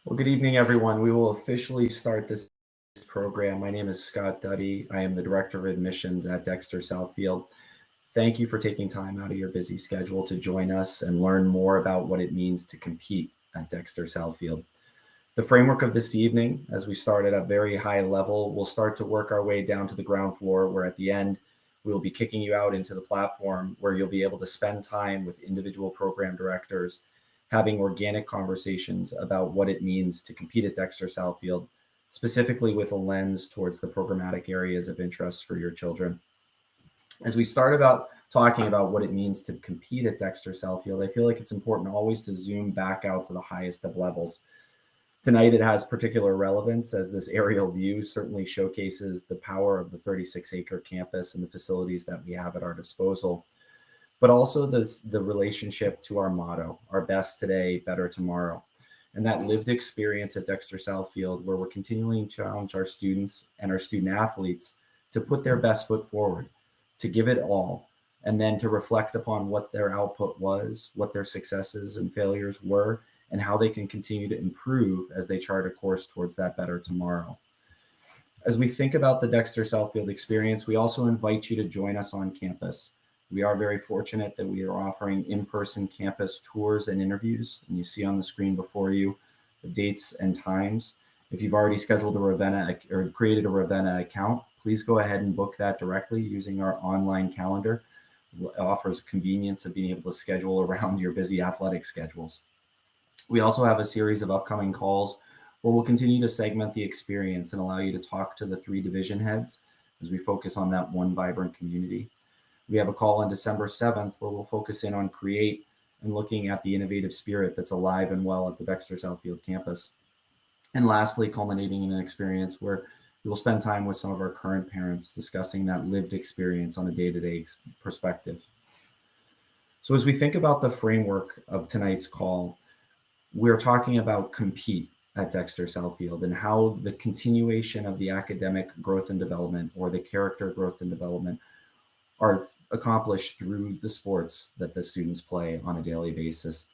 Well, good evening, everyone. We will officially start this program. My name is Scott Duddy. I am the Director of Admissions at Dexter Southfield. Thank you for taking time out of your busy schedule to join us and learn more about what it means to compete at Dexter Southfield. The framework of this evening, as we start at a very high level, we'll start to work our way down to the ground floor, where at the end, we'll be kicking you out into the platform where you'll be able to spend time with individual program directors, having organic conversations about what it means to compete at Dexter Southfield, specifically with a lens towards the programmatic areas of interest for your children. As we start about talking about what it means to compete at Dexter Southfield, I feel like it's important always to zoom back out to the highest of levels. Tonight, it has particular relevance as this aerial view certainly showcases the power of the 36-acre campus and the facilities that we have at our disposal, but also the relationship to our motto, our best today, better tomorrow, and that lived experience at Dexter Southfield, where we're continuing to challenge our students and our student athletes to put their best foot forward, to give it all, and then to reflect upon what their output was, what their successes and failures were, and how they can continue to improve as they chart a course towards that better tomorrow. As we think about the Dexter Southfield experience, we also invite you to join us on campus. We are very fortunate that we are offering in-person campus tours and interviews, and you see on the screen before you the dates and times. If you've already scheduled a Ravenna or created a Ravenna account, please go ahead and book that directly using our online calendar. It offers convenience of being able to schedule around your busy athletic schedules. We also have a series of upcoming calls where we'll continue to segment the experience and allow you to talk to the 3 division heads as we focus on that one vibrant community. We have a call on December 7th where we'll focus in on create and looking at the innovative spirit that's alive and well at the Dexter Southfield campus. And lastly, culminating in an experience where we'll spend time with some of our current parents discussing that lived experience on a day-to-day perspective. So as we think about the framework of tonight's call, we're talking about compete at Dexter Southfield and how the continuation of the academic growth and development or the character growth and development are accomplished through the sports that the students play on a daily basis.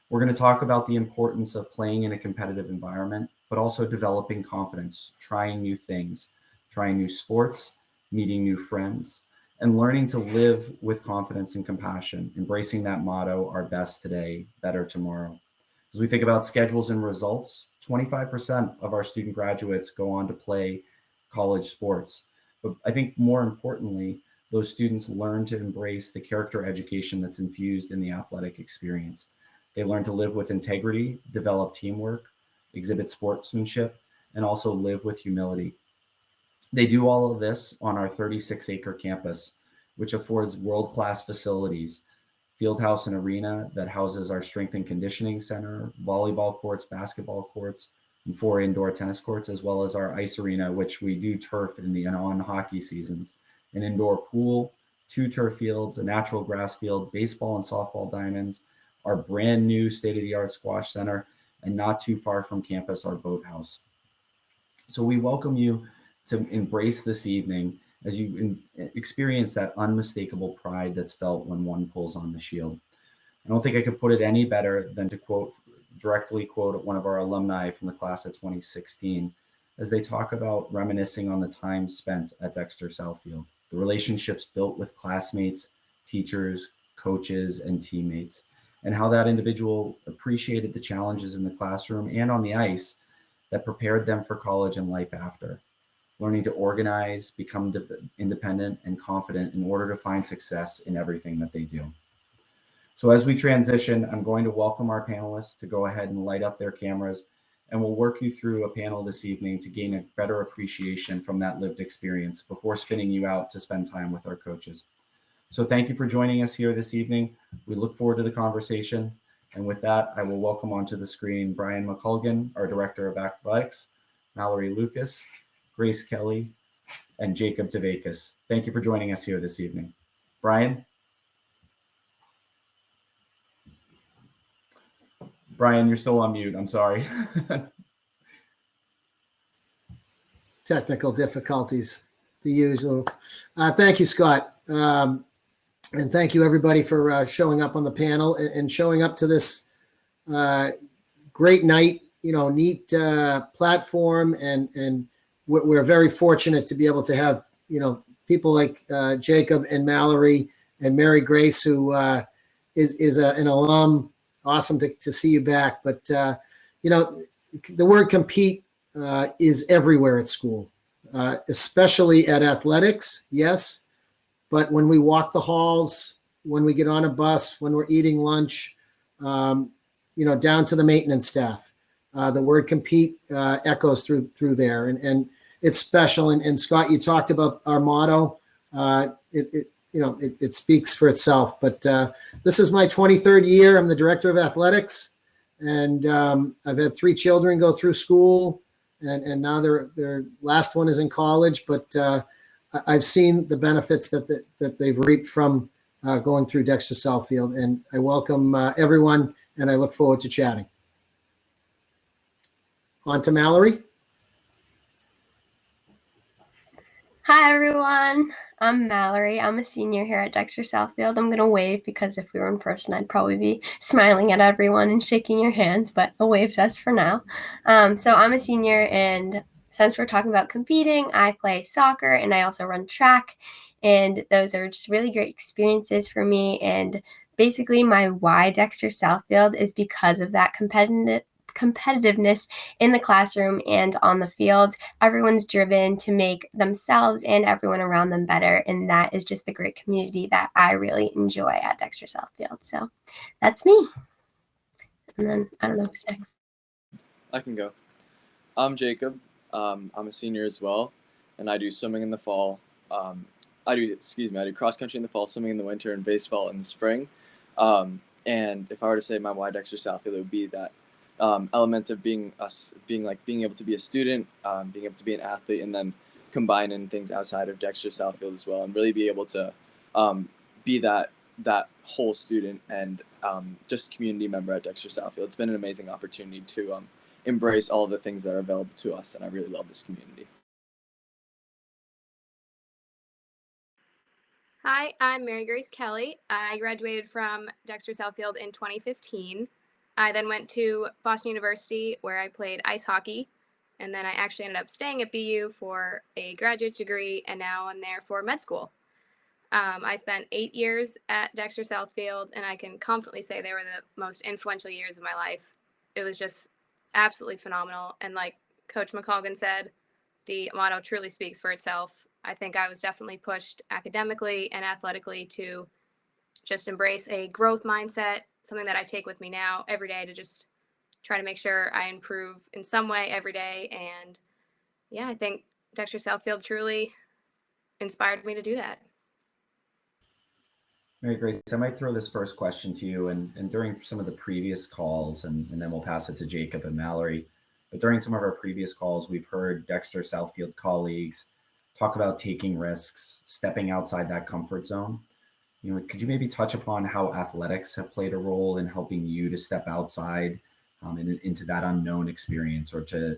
We're going to talk about the importance of playing in a competitive environment, but also developing confidence, trying new things, trying new sports, meeting new friends, and learning to live with confidence and compassion, embracing that motto, our best today, better tomorrow. As we think about schedules and results, 25% of our student graduates go on to play college sports. But I think more importantly, those students learn to embrace the character education that's infused in the athletic experience. They learn to live with integrity, develop teamwork, exhibit sportsmanship, and also live with humility. They do all of this on our 36-acre campus, which affords world-class facilities, fieldhouse and arena that houses our strength and conditioning center, volleyball courts, basketball courts, and 4 indoor tennis courts, as well as our ice arena, which we do turf in the non-hockey seasons, an indoor pool, 2 turf fields, a natural grass field, baseball and softball diamonds, our brand new state-of-the-art squash center, and not too far from campus, our boathouse. So we welcome you to embrace this evening as you experience that unmistakable pride that's felt when one pulls on the shield. I don't think I could put it any better than to directly quote one of our alumni from the class of 2016 as they talk about reminiscing on the time spent at Dexter Southfield, the relationships built with classmates, teachers, coaches, and teammates, and how that individual appreciated the challenges in the classroom and on the ice that prepared them for college and life after. Learning to organize, become independent and confident in order to find success in everything that they do. So as we transition, I'm going to welcome our panelists to go ahead and light up their cameras, and we'll work you through a panel this evening to gain a better appreciation from that lived experience before spinning you out to spend time with our coaches. So thank you for joining us here this evening. We look forward to the conversation. And with that, I will welcome onto the screen Brian McCulgan, our Director of Athletics, Mallory Lucas, Grace Kelly, and Jacob Tavakis. Thank you for joining us here this evening. Brian? Brian, you're still on mute. I'm sorry. Technical difficulties, the usual. Thank you, Scott. And thank you, everybody, for showing up on the panel and showing up to this great night neat platform, and we're very fortunate to be able to have people like Jacob and Mallory and Mary Grace, who is an alum. Awesome to see you back. But the word compete is everywhere at school, especially at athletics. Yes, but when we walk the halls, when we get on a bus, when we're eating lunch, down to the maintenance staff, the word compete echoes through there, and it's special. And Scott, you talked about our motto. It speaks for itself. But this is my 23rd year. I'm the director of athletics, and I've had 3 children go through school, and now their last one is in college. But I've seen the benefits that they've reaped from going through Dexter Southfield, and I welcome everyone, and I look forward to chatting. On to Mallory. Hi, everyone. I'm Mallory. I'm a senior here at Dexter Southfield. I'm going to wave because if we were in person, I'd probably be smiling at everyone and shaking your hands, but a wave to us for now. So I'm a senior, and since we're talking about competing, I play soccer and I also run track, and those are just really great experiences for me. And basically my why Dexter Southfield is because of that competitiveness in the classroom and on the field. Everyone's driven to make themselves and everyone around them better, and that is just the great community that I really enjoy at Dexter Southfield. So that's me. And then I don't know who's next. I can go. I'm Jacob. I'm a senior as well, and I do swimming in the fall. I do cross country in the fall, swimming in the winter, and baseball in the spring. And if I were to say my why Dexter Southfield, it would be that element of being able to be a student, being able to be an athlete, and then combining things outside of Dexter Southfield as well, and really be able to be that whole student and just community member at Dexter Southfield. It's been an amazing opportunity to embrace all of the things that are available to us, and I really love this community. Hi, I'm Mary Grace Kelly. I graduated from Dexter Southfield in 2015. I then went to Boston University, where I played ice hockey, and then I actually ended up staying at BU for a graduate degree, and now I'm there for med school. I spent 8 years at Dexter Southfield, and I can confidently say they were the most influential years of my life. It was just absolutely phenomenal, and like Coach McColgan said, the motto truly speaks for itself. I think I was definitely pushed academically and athletically to just embrace a growth mindset, something that I take with me now every day to just try to make sure I improve in some way every day. And yeah, I think Dexter Southfield truly inspired me to do that. Mary Grace, I might throw this first question to you, and during some of the previous calls, and then we'll pass it to Jacob and Mallory, but during some of our previous calls, we've heard Dexter Southfield colleagues talk about taking risks, stepping outside that comfort zone. Could you maybe touch upon how athletics have played a role in helping you to step outside into that unknown experience, or to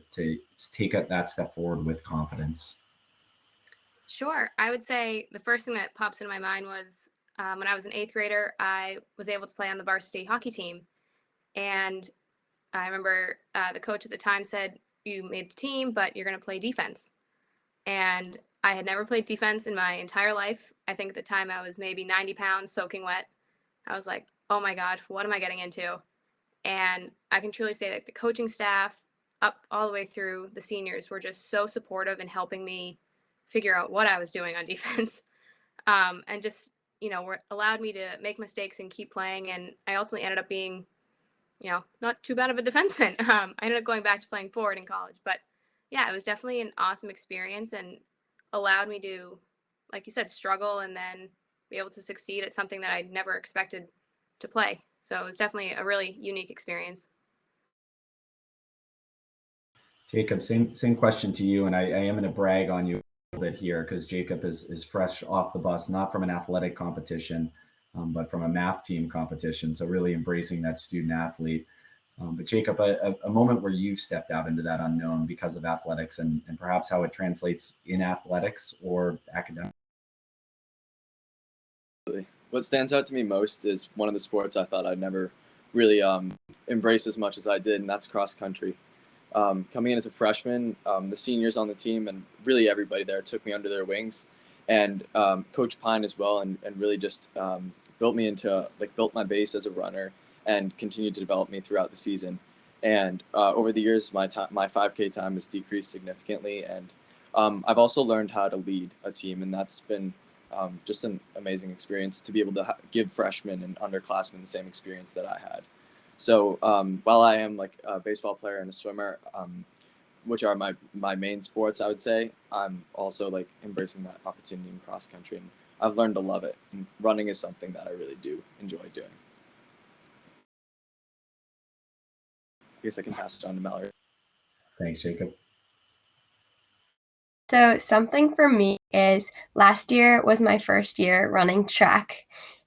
take that step forward with confidence? Sure. I would say the first thing that pops into my mind was when I was an 8th grader, I was able to play on the varsity hockey team. And I remember the coach at the time said, "You made the team, but you're going to play defense." And I had never played defense in my entire life. I think at the time I was maybe 90 pounds soaking wet. I was like, oh my God, what am I getting into? And I can truly say that the coaching staff up all the way through the seniors were just so supportive in helping me figure out what I was doing on defense. And just, allowed me to make mistakes and keep playing. And I ultimately ended up being, not too bad of a defenseman. I ended up going back to playing forward in college, but yeah, it was definitely an awesome experience and allowed me to, like you said, struggle and then be able to succeed at something that I'd never expected to play. So it was definitely a really unique experience. Jacob, same question to you, and I am going to brag on you a little bit here, because Jacob is fresh off the bus, not from an athletic competition, but from a math team competition. So really embracing that student athlete. But Jacob, a moment where you've stepped out into that unknown because of athletics, and perhaps how it translates in athletics or academics. What stands out to me most is one of the sports I thought I'd never really embrace as much as I did, and that's cross country. Coming in as a freshman, the seniors on the team and really everybody there took me under their wings, and Coach Pine as well, and really just built me into built my base as a runner and continued to develop me throughout the season. And over the years, my 5K time has decreased significantly, and I've also learned how to lead a team, and that's been just an amazing experience to be able to give freshmen and underclassmen the same experience that I had. So while I am a baseball player and a swimmer, which are my main sports, I would say, I'm also embracing that opportunity in cross country, and I've learned to love it. And running is something that I really do enjoy doing. I guess I can pass it on to Mallory. Thanks, Jacob. So something for me is last year was my first year running track,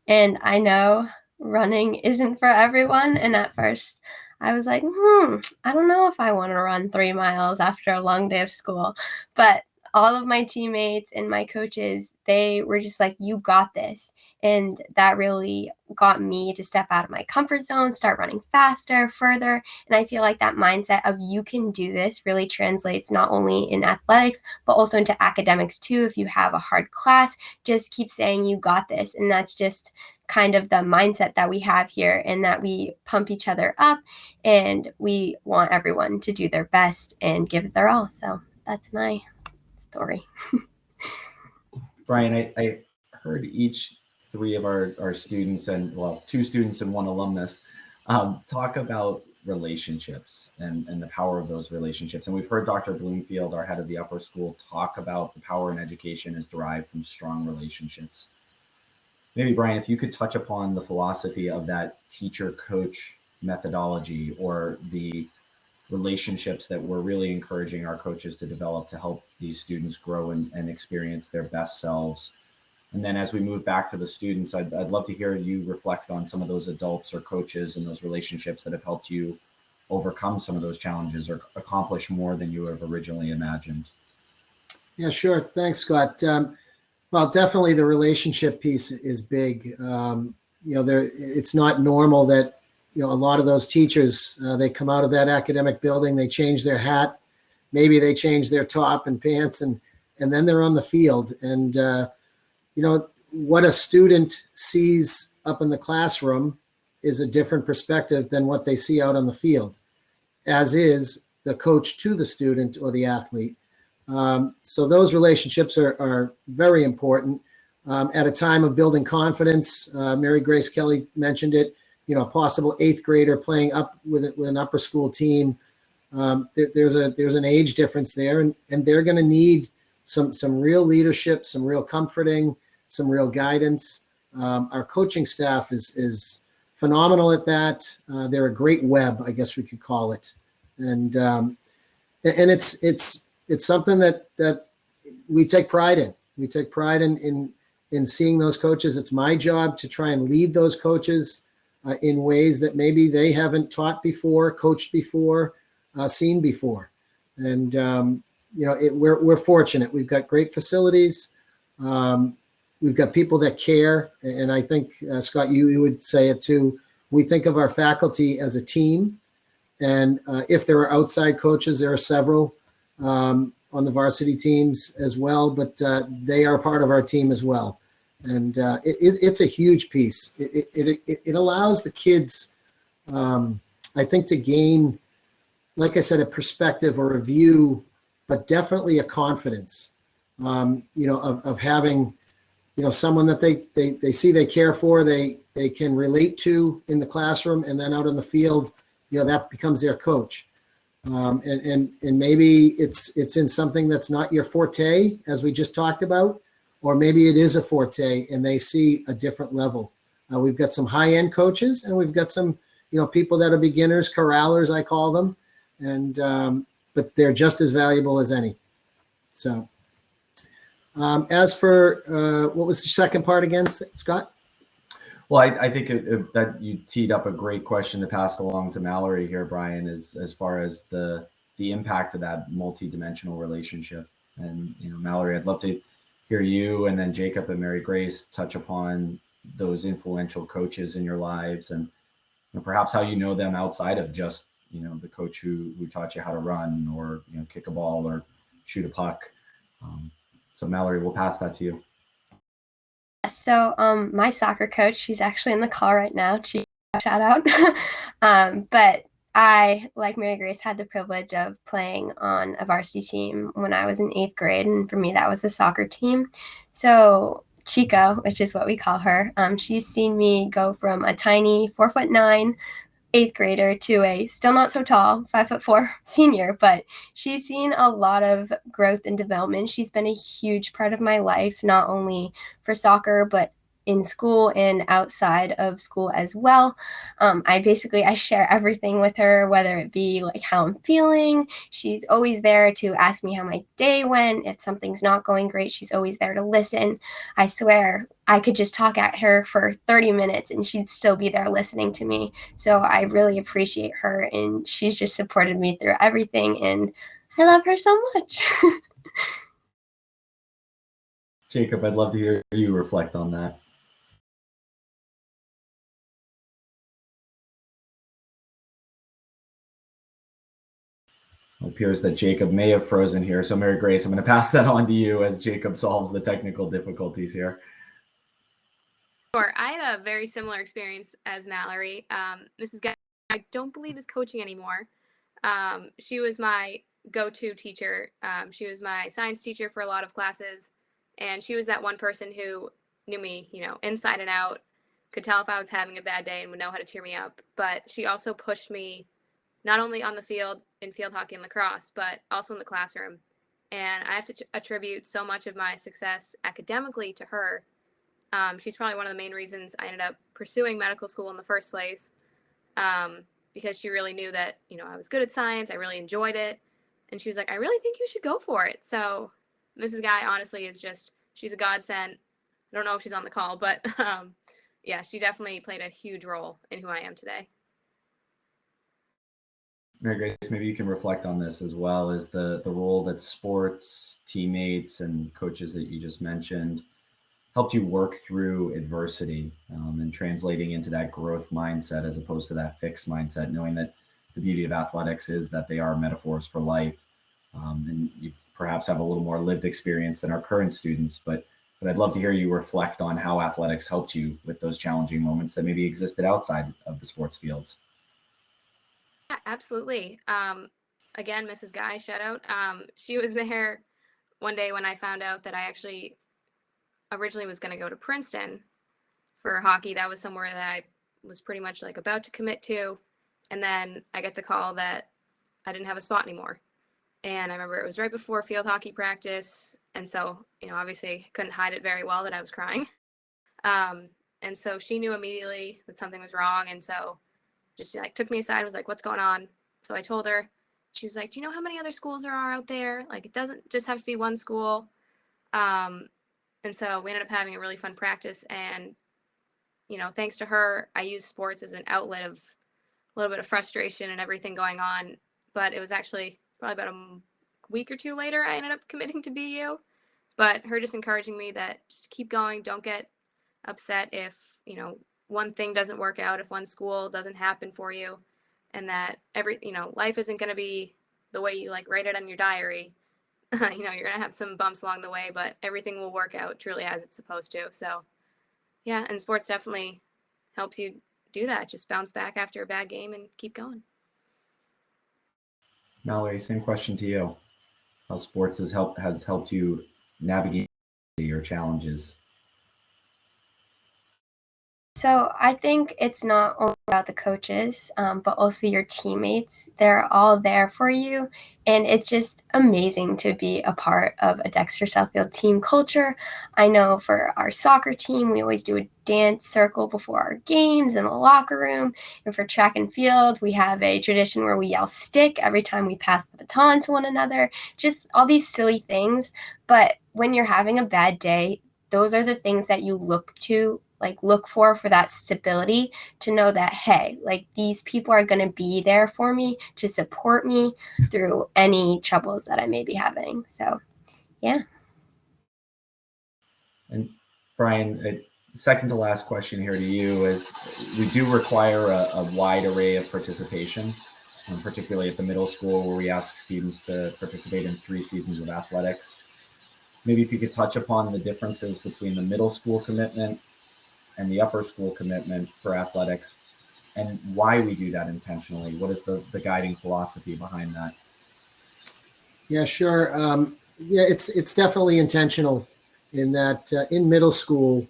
and I know running isn't for everyone. And at first I was like, I don't know if I want to run 3 miles after a long day of school. But all of my teammates and my coaches, they were just like, you got this. And that really got me to step out of my comfort zone, start running faster, further. And I feel like that mindset of you can do this really translates not only in athletics, but also into academics too. If you have a hard class, just keep saying you got this. And that's just kind of the mindset that we have here, and that we pump each other up, and we want everyone to do their best and give it their all. So that's my story. Brian, I heard each 3 of our students, and 2 students and 1 alumnus, talk about relationships and the power of those relationships. And we've heard Dr. Bloomfield, our head of the upper school, talk about the power in education is derived from strong relationships. Maybe, Brian, if you could touch upon the philosophy of that teacher-coach methodology, or the relationships that we're really encouraging our coaches to develop to help these students grow and experience their best selves. And then as we move back to the students, I'd love to hear you reflect on some of those adults or coaches and those relationships that have helped you overcome some of those challenges or accomplish more than you have originally imagined. Yeah, sure. Thanks, Scott. Well, definitely the relationship piece is big. It's not normal that, a lot of those teachers, they come out of that academic building, they change their hat, maybe they change their top and pants, and then they're on the field. And, what a student sees up in the classroom is a different perspective than what they see out on the field, as is the coach to the student or the athlete. So those relationships are very important. At a time of building confidence, Mary Grace Kelly mentioned it, a possible 8th grader playing up with an upper school team. There's an age difference there, and they're going to need some real leadership, some real comforting, some real guidance. Our coaching staff is phenomenal at that. They're a great web, I guess we could call it. And it's something that we take pride in. We take pride in seeing those coaches. It's my job to try and lead those coaches in ways that maybe they haven't taught before, coached before, seen before. And we're fortunate. We've got great facilities. We've got people that care. And I think, Scott, you would say it too. We think of our faculty as a team. And if there are outside coaches, there are several on the varsity teams as well, but they are part of our team as well. And it's a huge piece. It allows the kids, I think, to gain, like I said, a perspective or a view, but definitely a confidence, of having, someone that they see, they care for, they can relate to in the classroom, and then out on the field, that becomes their coach. And maybe it's in something that's not your forte, as we just talked about, or maybe it is a forte and they see a different level. We've got some high-end coaches, and we've got some, people that are beginners, corrallers, I call them, and but they're just as valuable as any. So, as for what was the second part again, Scott? Well, I think that you teed up a great question to pass along to Mallory here, Brian, as far as the impact of that multi-dimensional relationship. And, Mallory, I'd love to hear you and then Jacob and Mary Grace touch upon those influential coaches in your lives, and perhaps how you know them outside of just the coach who taught you how to run or kick a ball or shoot a puck. So Mallory, we'll pass that to you. So my soccer coach, she's actually in the call right now. Shout out. But I, like Mary Grace, had the privilege of playing on a varsity team when I was in 8th grade, and for me that was a soccer team. So Chico, which is what we call her, she's seen me go from a tiny 4'9" 8th grader to a still not so tall 5'4" senior, but she's seen a lot of growth and development. She's been a huge part of my life, not only for soccer, but in school and outside of school as well. I share everything with her, whether it be like how I'm feeling. She's always there to ask me how my day went. If something's not going great, she's always there to listen. I swear I could just talk at her for 30 minutes and she'd still be there listening to me. So I really appreciate her, and she's just supported me through everything, and I love her so much. Jacob, I'd love to hear you reflect on that. It appears that Jacob may have frozen here. So Mary Grace, I'm going to pass that on to you as Jacob solves the technical difficulties here. Sure. I had a very similar experience as Mallory. Mrs. Guy, I don't believe is coaching anymore. She was my go-to teacher. She was my science teacher for a lot of classes. And she was that one person who knew me, inside and out, could tell if I was having a bad day and would know how to cheer me up. But she also pushed me not only on the field in field hockey and lacrosse, but also in the classroom. And I have to attribute so much of my success academically to her. She's probably one of the main reasons I ended up pursuing medical school in the first place, because she really knew that, I was good at science. I really enjoyed it. And she was like, I really think you should go for it. So Mrs. Guy, honestly, she's a godsend. I don't know if she's on the call, but yeah, she definitely played a huge role in who I am today. Mary Grace, maybe you can reflect on this as well as the role that sports, teammates, and coaches that you just mentioned helped you work through adversity, and translating into that growth mindset as opposed to that fixed mindset, knowing that the beauty of athletics is that they are metaphors for life. And you perhaps have a little more lived experience than our current students, but I'd love to hear you reflect on how athletics helped you with those challenging moments that maybe existed outside of the sports fields. Yeah, absolutely. Again, Mrs. Guy, shout out. She was there one day when I found out that I actually originally was going to go to Princeton for hockey. That was somewhere that I was pretty much like about to commit to. And then I get the call that I didn't have a spot anymore. And I remember it was right before field hockey practice. And so, obviously couldn't hide it very well that I was crying. And so she knew immediately that something was wrong. And so just like took me aside and was like, what's going on? So I told her. She was like, do you know how many other schools there are out there? Like, it doesn't just have to be one school. And so we ended up having a really fun practice. And, thanks to her, I used sports as an outlet of a little bit of frustration and everything going on. But it was actually probably about a week or two later, I ended up committing to BU. But her just encouraging me that just keep going. Don't get upset if, one thing doesn't work out, if one school doesn't happen for you, and that life isn't going to be the way you like write it on your diary. You're going to have some bumps along the way, but everything will work out truly as it's supposed to. So yeah, and sports definitely helps you do that. Just bounce back after a bad game and keep going. Mallory, same question to you. How sports has helped you navigate your challenges? So I think it's not only about the coaches, but also your teammates. They're all there for you. And it's just amazing to be a part of a Dexter Southfield team culture. I know for our soccer team, we always do a dance circle before our games in the locker room. And for track and field, we have a tradition where we yell stick every time we pass the baton to one another. Just all these silly things. But when you're having a bad day, those are the things that you look for that stability, to know that, hey, like these people are going to be there for me to support me through any troubles that I may be having. So, yeah. And Brian, second to last question here to you is we do require a wide array of participation. particularly at the middle school, where we ask students to participate in 3 seasons of athletics. Maybe if you could touch upon the differences between the middle school commitment and the upper school commitment for athletics, and why we do that intentionally. What is the guiding philosophy behind that? Yeah, sure. Yeah, it's definitely intentional in that in middle school,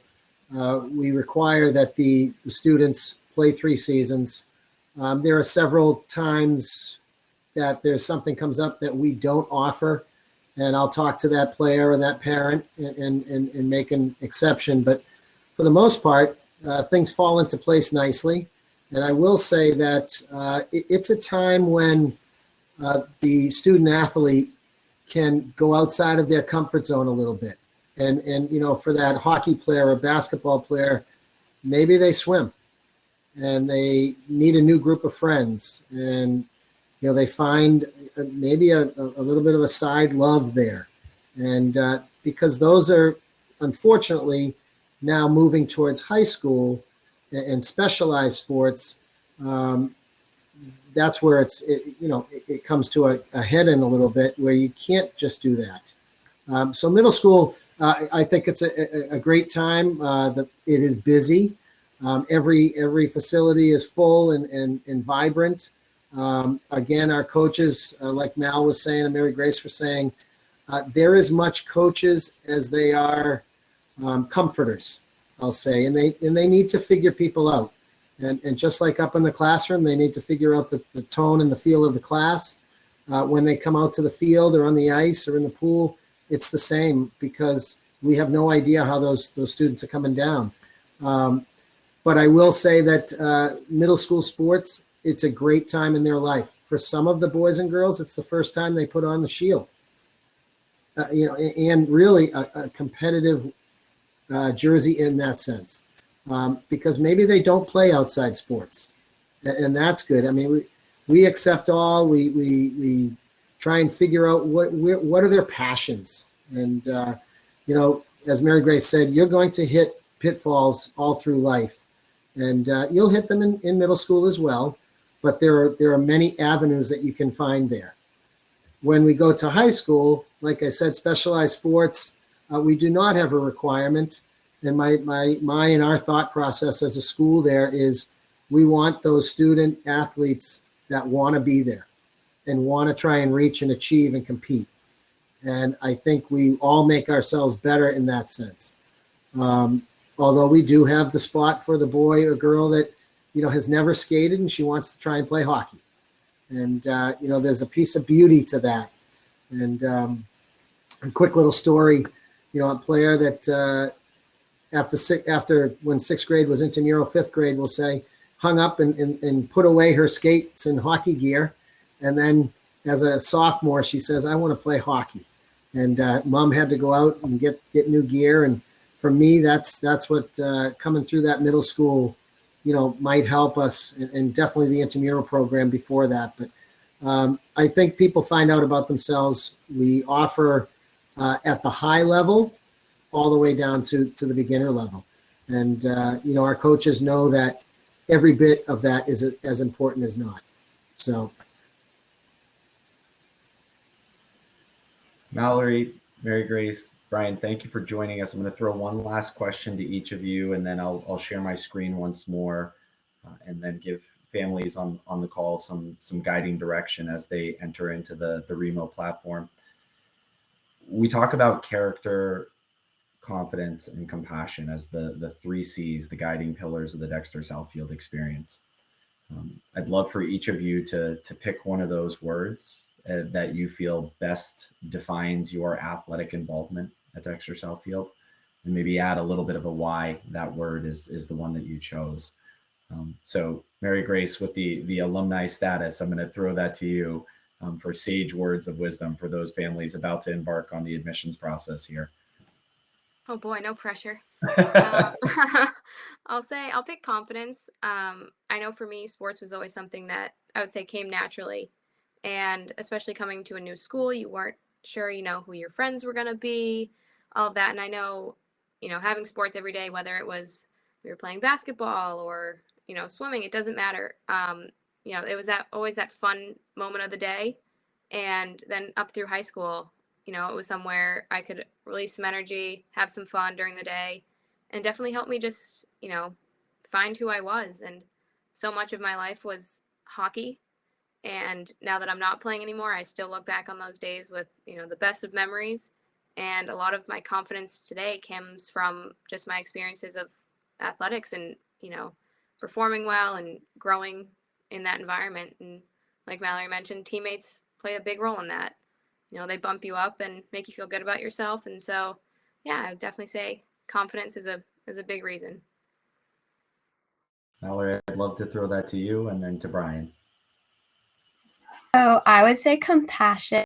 we require that the students play 3 seasons. There are several times that there's something comes up that we don't offer, and I'll talk to that player and that parent and make an exception. But for the most part, things fall into place nicely. And I will say that it's a time when the student athlete can go outside of their comfort zone a little bit. And you know, for that hockey player or basketball player, maybe they swim and they meet a new group of friends, and you know, they find maybe a little bit of a side love there. And because those are unfortunately now moving towards high school and specialized sports, that's where it comes to a head in a little bit, where you can't just do that. So middle school, I think it's a great time. It is busy. Every facility is full and vibrant. Again, our coaches, like Mal was saying and Mary Grace was saying, they're as much coaches as they are comforters, I'll say, and they need to figure people out. And just like up in the classroom, they need to figure out the tone and the feel of the class. When they come out to the field or on the ice or in the pool, it's the same, because we have no idea how those students are coming down. But I will say that middle school sports, it's a great time in their life. For some of the boys and girls, it's the first time they put on the shield. And really a competitive jersey in that sense. Because maybe they don't play outside sports, and that's good. I mean, we accept all. We try and figure out what are their passions, and as Mary Grace said, you're going to hit pitfalls all through life, and you'll hit them in middle school as well. But there are many avenues that you can find there. When we go to high school, like I said, specialized sports, we do not have a requirement. And my and our thought process as a school there is, we want those student athletes that want to be there and want to try and reach and achieve and compete. And I think we all make ourselves better in that sense. Although we do have the spot for the boy or girl that, has never skated and she wants to try and play hockey. And, there's a piece of beauty to that. And a quick little story, a player that, after when 6th grade was intramural, 5th grade, we'll say, hung up and put away her skates and hockey gear. And then as a sophomore, she says, I want to play hockey. And mom had to go out and get new gear. And for me, that's what coming through that middle school, might help us, and definitely the intramural program before that. But I think people find out about themselves. We offer at the high level all the way down to the beginner level. And, our coaches know that every bit of that is as important as not. So. Mallory, Mary Grace, Brian, thank you for joining us. I'm going to throw one last question to each of you, and then I'll share my screen once more, and then give families on the call some guiding direction as they enter into the Remo platform. We talk about character, confidence, and compassion as the 3 C's, the guiding pillars of the Dexter Southfield experience. I'd love for each of you to pick one of those words that you feel best defines your athletic involvement at Dexter Southfield, and maybe add a little bit of a why that word is the one that you chose. So Mary Grace, with the alumni status, I'm going to throw that to you for sage words of wisdom for those families about to embark on the admissions process here. Oh boy, no pressure. I'll pick confidence. I know for me, sports was always something that I would say came naturally. And especially coming to a new school, you weren't sure, who your friends were going to be, all of that. And I know, having sports every day, whether it was we were playing basketball or, swimming, it doesn't matter. it was always that fun moment of the day. And then up through high school, it was somewhere I could release some energy, have some fun during the day, and definitely help me just, find who I was. And so much of my life was hockey. And now that I'm not playing anymore, I still look back on those days with, the best of memories. And a lot of my confidence today comes from just my experiences of athletics and, performing well and growing in that environment. And like Mallory mentioned, teammates play a big role in that. They bump you up and make you feel good about yourself. And so, yeah, I would definitely say confidence is a big reason. Mallory, I'd love to throw that to you and then to Brian. So I would say compassion,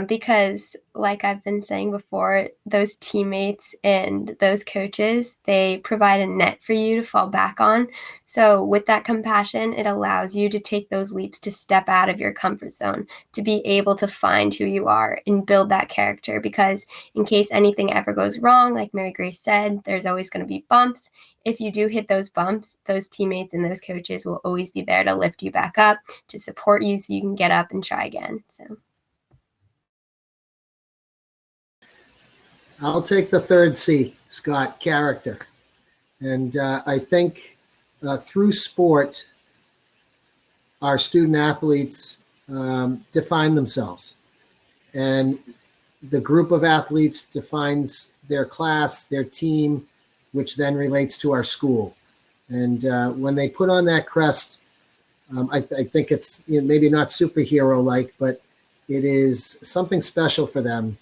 because like I've been saying before, those teammates and those coaches, they provide a net for you to fall back on. So with that compassion, it allows you to take those leaps to step out of your comfort zone, to be able to find who you are and build that character, because in case anything ever goes wrong, like Mary Grace said, there's always going to be bumps. If you do hit those bumps, those teammates and those coaches will always be there to lift you back up, to support you so you can get up and try again. So I'll take the third C, Scott, character. And I think through sport, our student athletes define themselves. And the group of athletes defines their class, their team, which then relates to our school. And when they put on that crest, I think it's maybe not superhero-like, but it is something special for them.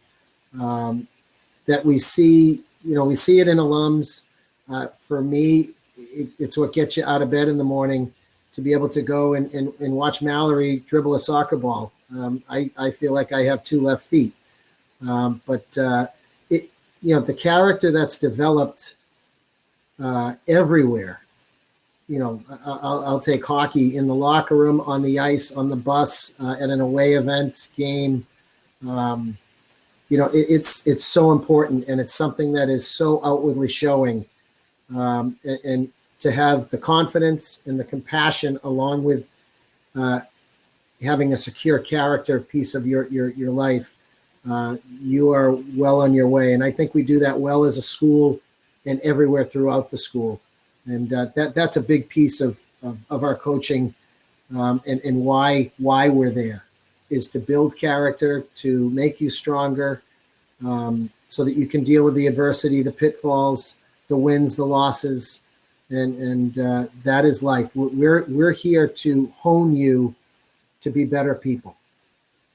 That we see, we see it in alums. For me, it's what gets you out of bed in the morning to be able to go and watch Mallory dribble a soccer ball. I feel like I have two left feet. But the character that's developed everywhere, I'll take hockey in the locker room, on the ice, on the bus, at an away event game. It's so important, and it's something that is so outwardly showing, and to have the confidence and the compassion along with having a secure character piece of your life, you are well on your way. And I think we do that well as a school and everywhere throughout the school. And that's a big piece of our coaching, and why we're there, is to build character, to make you stronger, so that you can deal with the adversity, the pitfalls, the wins, the losses, and that is life. We're here to hone you to be better people,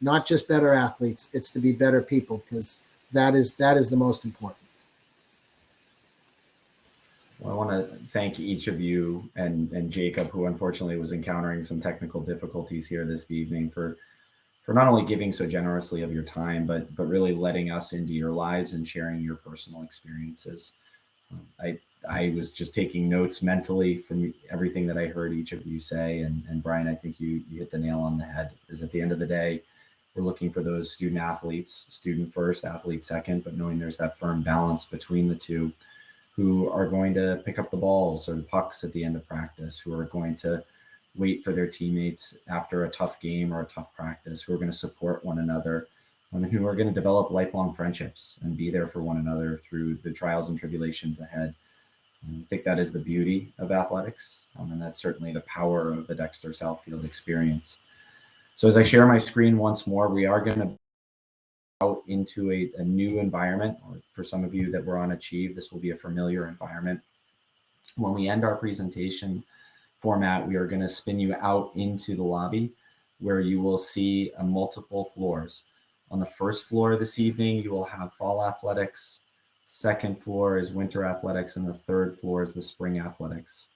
not just better athletes. It's to be better people, because that is the most important. Well, I want to thank each of you and Jacob, who unfortunately was encountering some technical difficulties here this evening, for not only giving so generously of your time, but really letting us into your lives and sharing your personal experiences. I was just taking notes mentally from everything that I heard each of you say. And Brian, I think you hit the nail on the head, is at the end of the day, we're looking for those student athletes, student first, athlete second, but knowing there's that firm balance between the two, who are going to pick up the balls or the pucks at the end of practice, who are going to wait for their teammates after a tough game or a tough practice, who are going to support one another, and who are going to develop lifelong friendships and be there for one another through the trials and tribulations ahead. And I think that is the beauty of athletics, and that's certainly the power of the Dexter Southfield experience. So as I share my screen once more, we are going to out into a new environment. Or for some of you that were on Achieve, this will be a familiar environment. When we end our presentation format, we are going to spin you out into the lobby, where you will see multiple floors. On the first floor this evening, you will have fall athletics. Second floor is winter athletics, and the third floor is the spring athletics.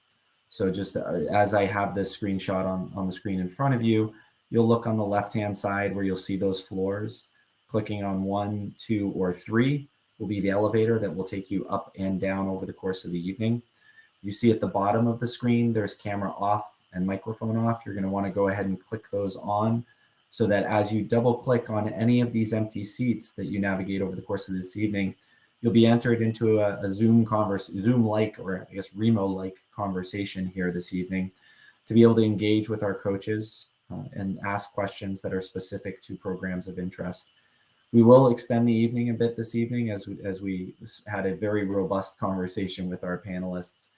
So just as I have this screenshot on the screen in front of you, you'll look on the left-hand side where you'll see those floors. Clicking on 1, 2, or 3 will be the elevator that will take you up and down over the course of the evening. You see at the bottom of the screen, there's camera off and microphone off. You're going to want to go ahead and click those on, so that as you double click on any of these empty seats that you navigate over the course of this evening, you'll be entered into a Zoom-like, or I guess Remo-like conversation here this evening, to be able to engage with our coaches and ask questions that are specific to programs of interest. We will extend the evening a bit this evening as we had a very robust conversation with our panelists.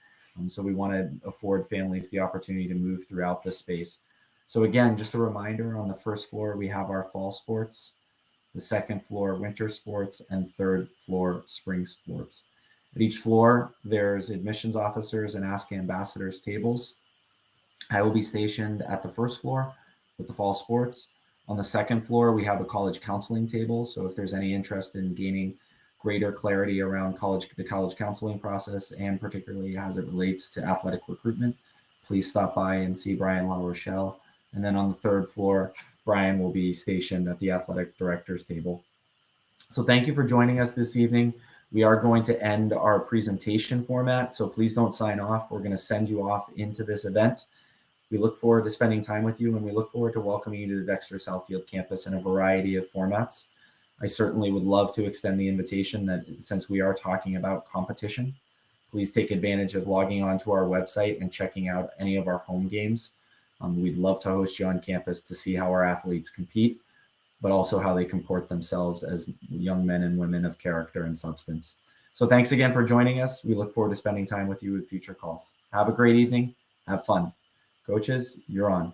So we want to afford families the opportunity to move throughout the space. So again, just a reminder, on the first floor, we have our fall sports, the second floor, winter sports, and third floor, spring sports. At each floor, there's admissions officers and Ask Ambassadors tables. I will be stationed at the first floor with the fall sports. On the second floor, we have a college counseling table. So if there's any interest in gaining greater clarity around the college counseling process, and particularly as it relates to athletic recruitment, please stop by and see Brian La Rochelle. And then on the third floor, Brian will be stationed at the athletic director's table. So thank you for joining us this evening. We are going to end our presentation format, so please don't sign off. We're going to send you off into this event. We look forward to spending time with you, and we look forward to welcoming you to the Dexter Southfield campus in a variety of formats. I certainly would love to extend the invitation that, since we are talking about competition, please take advantage of logging onto our website and checking out any of our home games. We'd love to host you on campus to see how our athletes compete, but also how they comport themselves as young men and women of character and substance. So thanks again for joining us. We look forward to spending time with you with future calls. Have a great evening. Have fun. Coaches, you're on.